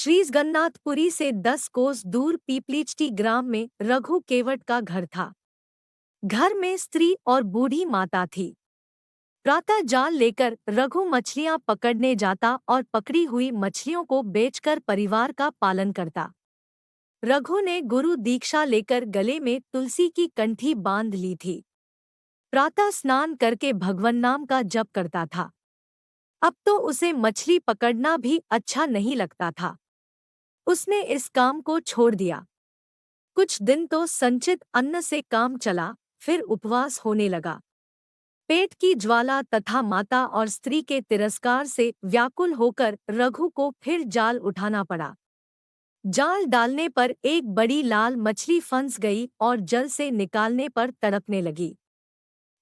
श्रीजगन्नाथपुरी से 10 कोस दूर पीपलीचटी ग्राम में रघु केवट का घर था। घर में स्त्री और बूढ़ी माता थी। प्रातः जाल लेकर रघु मछलियां पकड़ने जाता और पकड़ी हुई मछलियों को बेचकर परिवार का पालन करता। रघु ने गुरु दीक्षा लेकर गले में तुलसी की कंठी बांध ली थी। प्रातः स्नान करके भगवन नाम का जप करता था। अब तो उसे मछली पकड़ना भी अच्छा नहीं लगता था। उसने इस काम को छोड़ दिया। कुछ दिन तो संचित अन्न से काम चला, फिर उपवास होने लगा। पेट की ज्वाला तथा माता और स्त्री के तिरस्कार से व्याकुल होकर रघु को फिर जाल उठाना पड़ा। जाल डालने पर एक बड़ी लाल मछली फंस गई और जल से निकालने पर तड़पने लगी।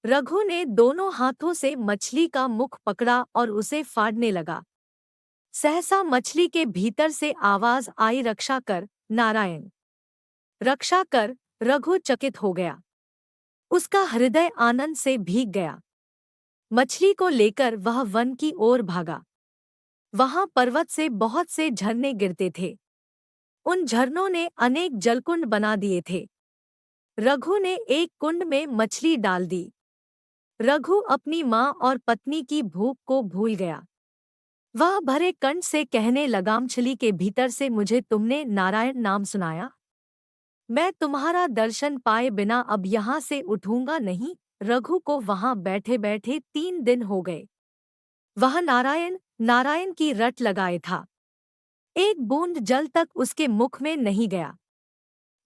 रघु ने दोनों हाथों से मछली का मुख पकड़ा और उसे फाड़ने लगा। सहसा मछली के भीतर से आवाज आई, रक्षा कर नारायण, रक्षा कर। रघु चकित हो गया। उसका हृदय आनंद से भीग गया। मछली को लेकर वह वन की ओर भागा। वहां पर्वत से बहुत से झरने गिरते थे। उन झरनों ने अनेक जलकुंड बना दिए थे। रघु ने एक कुंड में मछली डाल दी। रघु अपनी माँ और पत्नी की भूख को भूल गया। वह भरे कंठ से कहने लगा, मछली के भीतर से मुझे तुमने नारायण नाम सुनाया। मैं तुम्हारा दर्शन पाए बिना अब यहाँ से उठूंगा नहीं। रघु को वहां बैठे बैठे 3 दिन हो गए। वह नारायण नारायण की रट लगाए था। एक बूंद जल तक उसके मुख में नहीं गया।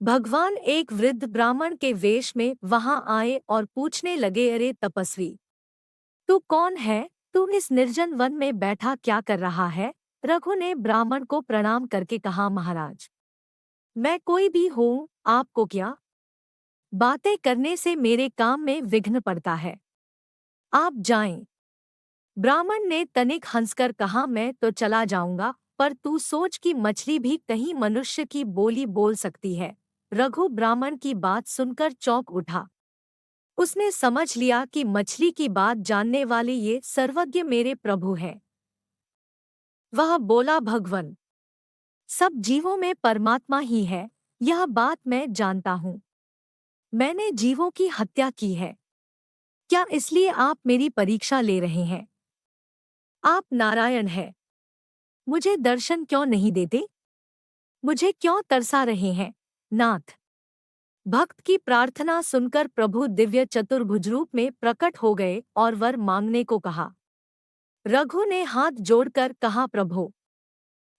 भगवान एक वृद्ध ब्राह्मण के वेश में वहां आए और पूछने लगे, अरे तपस्वी, तू कौन है? तू इस निर्जन वन में बैठा क्या कर रहा है? रघु ने ब्राह्मण को प्रणाम करके कहा, महाराज, मैं कोई भी हूँ, आपको क्या? बातें करने से मेरे काम में विघ्न पड़ता है। आप जाएं। ब्राह्मण ने तनिक हंसकर कहा, मैं तो चला जाऊंगा, पर तू सोच कि मछली भी कहीं मनुष्य की बोली बोल सकती है। रघु ब्राह्मण की बात सुनकर चौंक उठा। उसने समझ लिया कि मछली की बात जानने वाले ये सर्वज्ञ मेरे प्रभु हैं। वह बोला, भगवन, सब जीवों में परमात्मा ही है, यह बात मैं जानता हूँ। मैंने जीवों की हत्या की है। क्या इसलिए आप मेरी परीक्षा ले रहे हैं? आप नारायण हैं। मुझे दर्शन क्यों नहीं देते? मुझे क्यों तरसा रहे हैं? नाथ। भक्त की प्रार्थना सुनकर प्रभु दिव्य चतुर्भुज रूप में प्रकट हो गए और वर मांगने को कहा। रघु ने हाथ जोड़कर कहा, प्रभु,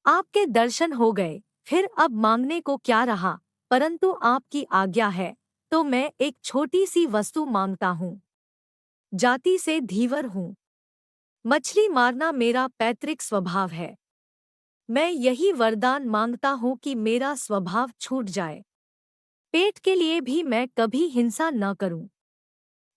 आपके दर्शन हो गए, फिर अब मांगने को क्या रहा? परंतु आपकी आज्ञा है तो मैं एक छोटी सी वस्तु मांगता हूँ। जाति से धीवर हूँ। मछली मारना मेरा पैतृक स्वभाव है। मैं यही वरदान मांगता हूँ कि मेरा स्वभाव छूट जाए। पेट के लिए भी मैं कभी हिंसा न करूं।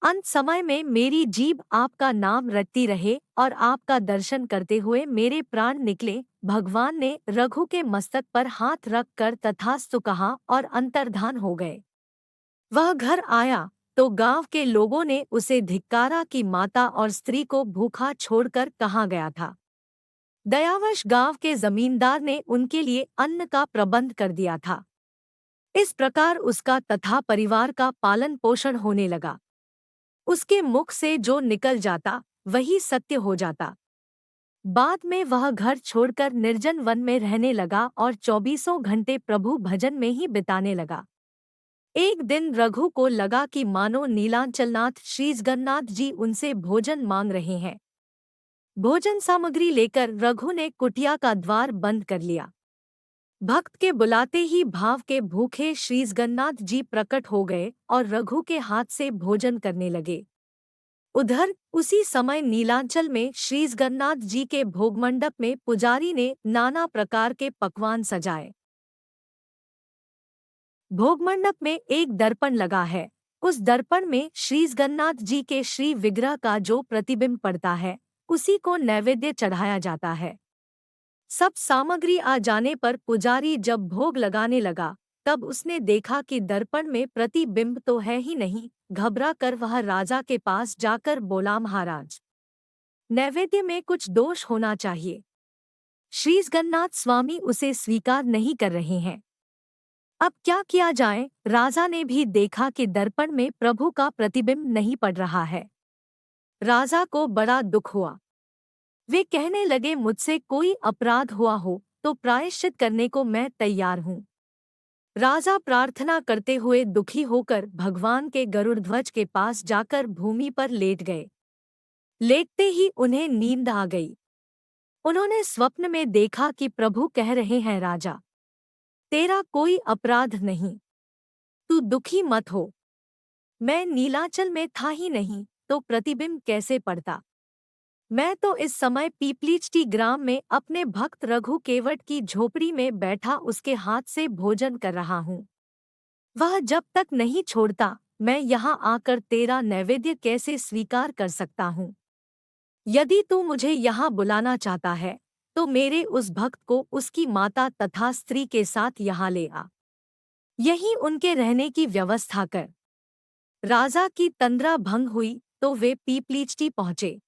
अंत समय में मेरी जीभ आपका नाम रटती रहे और आपका दर्शन करते हुए मेरे प्राण निकले। भगवान ने रघु के मस्तक पर हाथ रख कर तथास्तु कहा और अंतर्धान हो गए। वह घर आया तो गांव के लोगों ने उसे धिक्कारा कि माता और स्त्री को भूखा छोड़कर कहाँ गया था। दयावश गांव के जमींदार ने उनके लिए अन्न का प्रबंध कर दिया था। इस प्रकार उसका तथा परिवार का पालन पोषण होने लगा। उसके मुख से जो निकल जाता वही सत्य हो जाता। बाद में वह घर छोड़कर निर्जन वन में रहने लगा और 24 घंटे प्रभु भजन में ही बिताने लगा। एक दिन रघु को लगा कि मानो नीलांचलनाथ श्रीजगन्नाथ जी उनसे भोजन मांग रहे हैं। भोजन सामग्री लेकर रघु ने कुटिया का द्वार बंद कर लिया। भक्त के बुलाते ही भाव के भूखे श्रीजगन्नाथ जी प्रकट हो गए और रघु के हाथ से भोजन करने लगे। उधर उसी समय नीलांचल में श्रीजगन्नाथ जी के भोगमंडप में पुजारी ने नाना प्रकार के पकवान सजाए। भोगमंडप में एक दर्पण लगा है। उस दर्पण में श्रीजगन्नाथ जी के श्री विग्रह का जो प्रतिबिंब पड़ता है उसी को नैवेद्य चढ़ाया जाता है। सब सामग्री आ जाने पर पुजारी जब भोग लगाने लगा तब उसने देखा कि दर्पण में प्रतिबिंब तो है ही नहीं। घबरा कर वह राजा के पास जाकर बोला, महाराज, नैवेद्य में कुछ दोष होना चाहिए। श्री जगन्नाथ स्वामी उसे स्वीकार नहीं कर रहे हैं। अब क्या किया जाए? राजा ने भी देखा कि दर्पण में प्रभु का प्रतिबिंब नहीं पड़ रहा है। राजा को बड़ा दुख हुआ। वे कहने लगे, मुझसे कोई अपराध हुआ हो तो प्रायश्चित करने को मैं तैयार हूँ। राजा प्रार्थना करते हुए दुखी होकर भगवान के गरुड़ ध्वज के पास जाकर भूमि पर लेट गए। लेटते ही उन्हें नींद आ गई। उन्होंने स्वप्न में देखा कि प्रभु कह रहे हैं, राजा, तेरा कोई अपराध नहीं, तू दुखी मत हो। मैं नीलाचल में था ही नहीं तो प्रतिबिंब कैसे पड़ता? मैं तो इस समय पीपलीचटी ग्राम में अपने भक्त रघु केवट की झोपड़ी में बैठा उसके हाथ से भोजन कर रहा हूँ। वह जब तक नहीं छोड़ता, मैं यहाँ आकर तेरा नैवेद्य कैसे स्वीकार कर सकता हूँ? यदि तू मुझे यहाँ बुलाना चाहता है तो मेरे उस भक्त को उसकी माता तथा स्त्री के साथ यहाँ ले आ। यहीं उनके रहने की व्यवस्था कर। राजा की तंद्रा भंग हुई तो वे पीपलीचटी पहुँचे।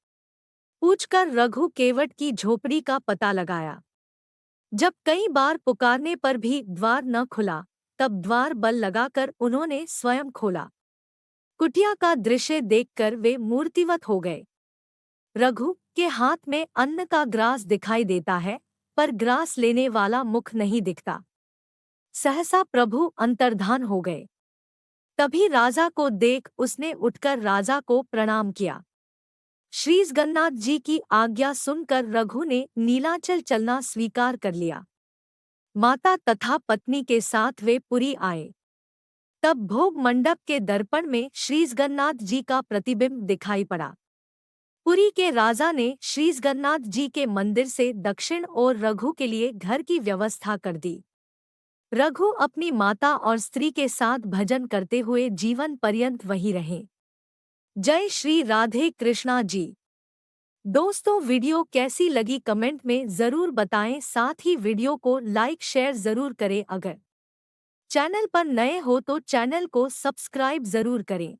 पूछकर रघु केवट की झोपड़ी का पता लगाया। जब कई बार पुकारने पर भी द्वार न खुला, तब द्वार बल लगाकर उन्होंने स्वयं खोला। कुटिया का दृश्य देखकर वे मूर्तिवत हो गए। रघु के हाथ में अन्न का ग्रास दिखाई देता है, पर ग्रास लेने वाला मुख नहीं दिखता। सहसा प्रभु अंतर्धान हो गए। तभी राजा को देख उसने उठकर राजा को प्रणाम किया। श्री जगन्नाथ जी की आज्ञा सुनकर रघु ने नीलाचल चलना स्वीकार कर लिया। माता तथा पत्नी के साथ वे पुरी आए। तब भोग मंडप के दर्पण में श्री जगन्नाथ जी का प्रतिबिंब दिखाई पड़ा। पुरी के राजा ने श्री जगन्नाथ जी के मंदिर से दक्षिण और रघु के लिए घर की व्यवस्था कर दी। रघु अपनी माता और स्त्री के साथ भजन करते हुए जीवन पर्यंत वहीं रहे। जय श्री राधे कृष्णा जी। दोस्तों, वीडियो कैसी लगी कमेंट में ज़रूर बताएं। साथ ही वीडियो को लाइक शेयर ज़रूर करें। अगर चैनल पर नए हो तो चैनल को सब्सक्राइब ज़रूर करें।